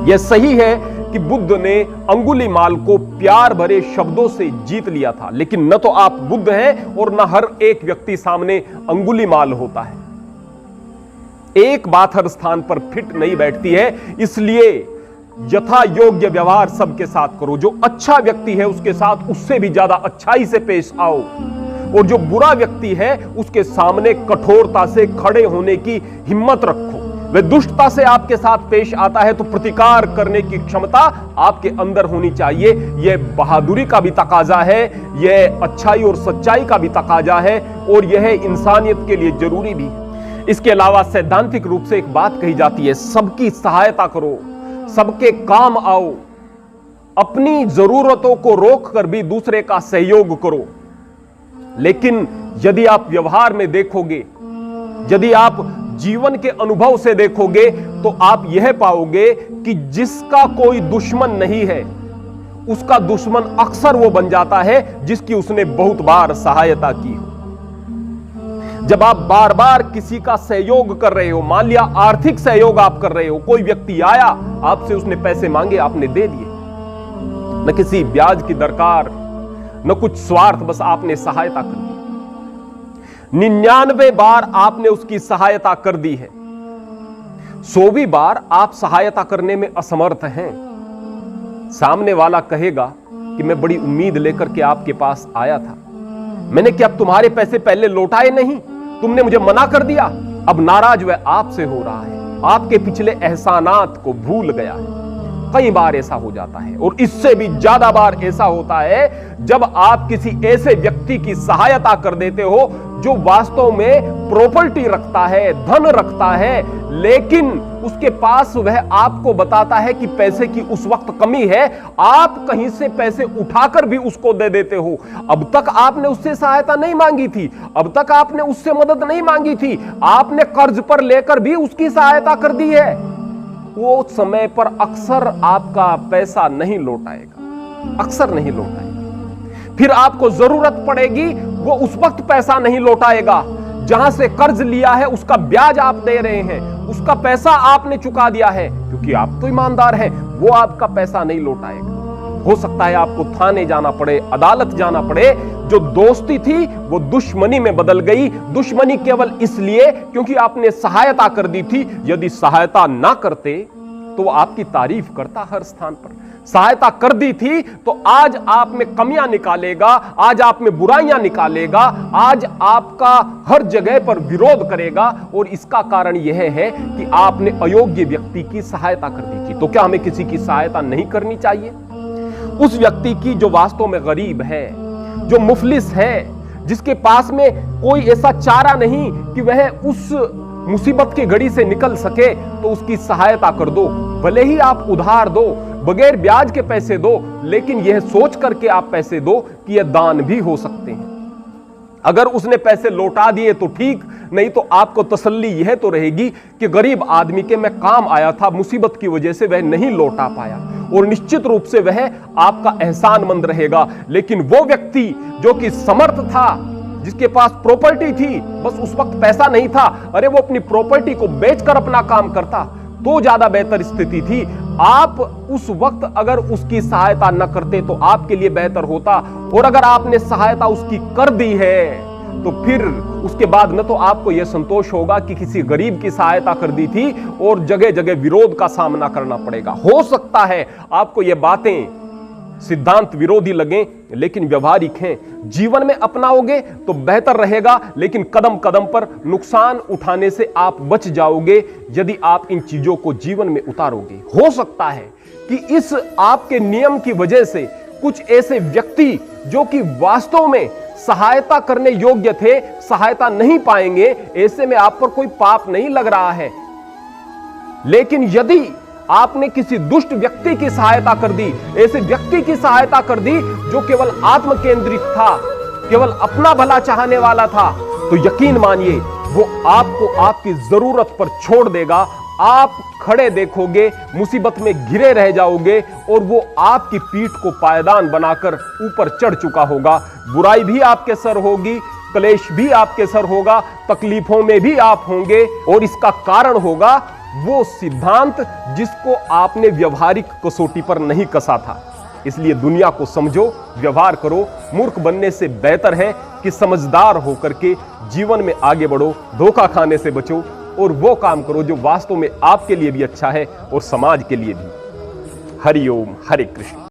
यह सही है कि बुद्ध ने अंगुलीमाल को प्यार भरे शब्दों से जीत लिया था, लेकिन न तो आप बुद्ध हैं और न हर एक व्यक्ति सामने अंगुलीमाल होता है। एक बात हर स्थान पर फिट नहीं बैठती है, इसलिए यथा योग्य व्यवहार सबके साथ करो। जो अच्छा व्यक्ति है उसके साथ उससे भी ज्यादा अच्छाई से पेश आओ, और जो बुरा व्यक्ति है उसके सामने कठोरता से खड़े होने की हिम्मत रखो। वह दुष्टता से आपके साथ पेश आता है तो प्रतिकार करने की क्षमता आपके अंदर होनी चाहिए। यह बहादुरी का भी तकाजा है, यह अच्छाई और सच्चाई का भी तकाजा है, और यह इंसानियत के लिए जरूरी भी है। इसके अलावा सैद्धांतिक रूप से एक बात कही जाती है, सबकी सहायता करो, सबके काम आओ, अपनी जरूरतों को रोककर भी दूसरे का सहयोग करो। लेकिन यदि आप व्यवहार में देखोगे, यदि आप जीवन के अनुभव से देखोगे, तो आप यह पाओगे कि जिसका कोई दुश्मन नहीं है उसका दुश्मन अक्सर वो बन जाता है जिसकी उसने बहुत बार सहायता की हो। जब आप बार बार किसी का सहयोग कर रहे हो, मान लिया आर्थिक सहयोग आप कर रहे हो, कोई व्यक्ति आया आपसे, उसने पैसे मांगे, आपने दे दिए, न किसी ब्याज की दरकार न कुछ स्वार्थ, बस आपने सहायता कर दी। 99 बार आपने उसकी सहायता कर दी है, 100वीं बार आप सहायता करने में असमर्थ हैं। सामने वाला कहेगा कि मैं बड़ी उम्मीद लेकर के आपके पास आया था, मैंने क्या तुम्हारे पैसे पहले लौटाए नहीं, तुमने मुझे मना कर दिया। अब नाराज वह आपसे हो रहा है, आपके पिछले एहसानात को भूल गया है। कई बार ऐसा हो जाता है, और इससे भी ज्यादा बार ऐसा होता है जब आप किसी ऐसे व्यक्ति की सहायता कर देते हो जो वास्तव में प्रॉपर्टी रखता है, धन रखता है, लेकिन उसके पास वह आपको बताता है कि पैसे की उस वक्त कमी है, आप कहीं से पैसे उठाकर भी उसको दे देते हो। अब तक आपने उससे सहायता नहीं मांगी थी, अब तक आपने उससे मदद नहीं मांगी थी, आपने कर्ज पर लेकर भी उसकी सहायता कर दी है। वो समय पर अक्सर आपका पैसा नहीं लौटाएगा, अक्सर नहीं लौटाएगा। फिर आपको जरूरत पड़ेगी, वो उस वक्त पैसा नहीं लौटाएगा। जहां से कर्ज लिया है उसका ब्याज आप दे रहे हैं, उसका पैसा आपने चुका दिया है, क्योंकि आप तो ईमानदार हैं, वो आपका पैसा नहीं लौटाएगा। हो सकता है आपको थाने जाना पड़े, अदालत जाना पड़े। जो दोस्ती थी वो दुश्मनी में बदल गई। दुश्मनी केवल इसलिए क्योंकि आपने सहायता कर दी थी। यदि सहायता ना करते तो वो आपकी तारीफ करता हर स्थान पर। सहायता कर दी थी तो आज आप में कमियां निकालेगा, आज आप में बुराइयां निकालेगा, आज आपका हर जगह पर विरोध करेगा। और इसका कारण यह है कि आपने अयोग्य व्यक्ति की सहायता कर दी थी। तो क्या हमें किसी की सहायता नहीं करनी चाहिए? उस व्यक्ति की जो वास्तव में गरीब है, जो मुफलिस है, जिसके पास में कोई ऐसा चारा नहीं कि वह उस मुसीबत की घड़ी से निकल सके, तो उसकी सहायता कर दो। भले ही आप उधार दो, बगैर ब्याज के पैसे दो, लेकिन यह सोच करके आप पैसे दो कि यह दान भी हो सकते हैं। अगर उसने पैसे लौटा दिए तो ठीक, नहीं तो आपको तसल्ली यह तो रहेगी कि गरीब आदमी के मैं काम आया था, मुसीबत की वजह से वह नहीं लौटा पाया, और निश्चित रूप से वह आपका एहसानमंद रहेगा। लेकिन वो व्यक्ति जो कि समर्थ था, जिसके पास प्रॉपर्टी थी, बस उस वक्त पैसा नहीं था, अरे वो अपनी प्रॉपर्टी को बेचकर अपना काम करता तो ज्यादा बेहतर स्थिति थी। आप उस वक्त अगर उसकी सहायता न करते तो आपके लिए बेहतर होता, और अगर आपने सहायता उसकी कर दी है तो फिर उसके बाद न तो आपको यह संतोष होगा कि किसी गरीब की सहायता कर दी थी, और जगह जगह विरोध का सामना करना पड़ेगा। हो सकता है आपको यह बातें सिद्धांत विरोधी लगें, लेकिन व्यवहारिक हैं। जीवन में अपनाओगे तो बेहतर रहेगा, लेकिन कदम कदम पर नुकसान उठाने से आप बच जाओगे यदि आप इन चीजों को जीवन में उतारोगे। हो सकता है कि इस आपके नियम की वजह से कुछ ऐसे व्यक्ति जो कि वास्तव में सहायता करने योग्य थे, सहायता नहीं पाएंगे। ऐसे में आप पर कोई पाप नहीं लग रहा है, लेकिन यदि आपने किसी दुष्ट व्यक्ति की सहायता कर दी, ऐसे व्यक्ति की सहायता कर दी जो केवल आत्म केंद्रित था, केवल अपना भला चाहने वाला था, तो यकीन मानिए वो आपको आपकी जरूरत पर छोड़ देगा। आप खड़े देखोगे, मुसीबत में घिरे रह जाओगे, और वो आपकी पीठ को पायदान बनाकर ऊपर चढ़ चुका होगा। बुराई भी आपके सर होगी, क्लेश भी आपके सर होगा, तकलीफों में भी आप होंगे, और इसका कारण होगा वो सिद्धांत जिसको आपने व्यवहारिक कसौटी पर नहीं कसा था। इसलिए दुनिया को समझो, व्यवहार करो। मूर्ख बनने से बेहतर है कि समझदार होकर के जीवन में आगे बढ़ो, धोखा खाने से बचो और वो काम करो जो वास्तव में आपके लिए भी अच्छा है और समाज के लिए भी। हरि ओम, हरे कृष्ण।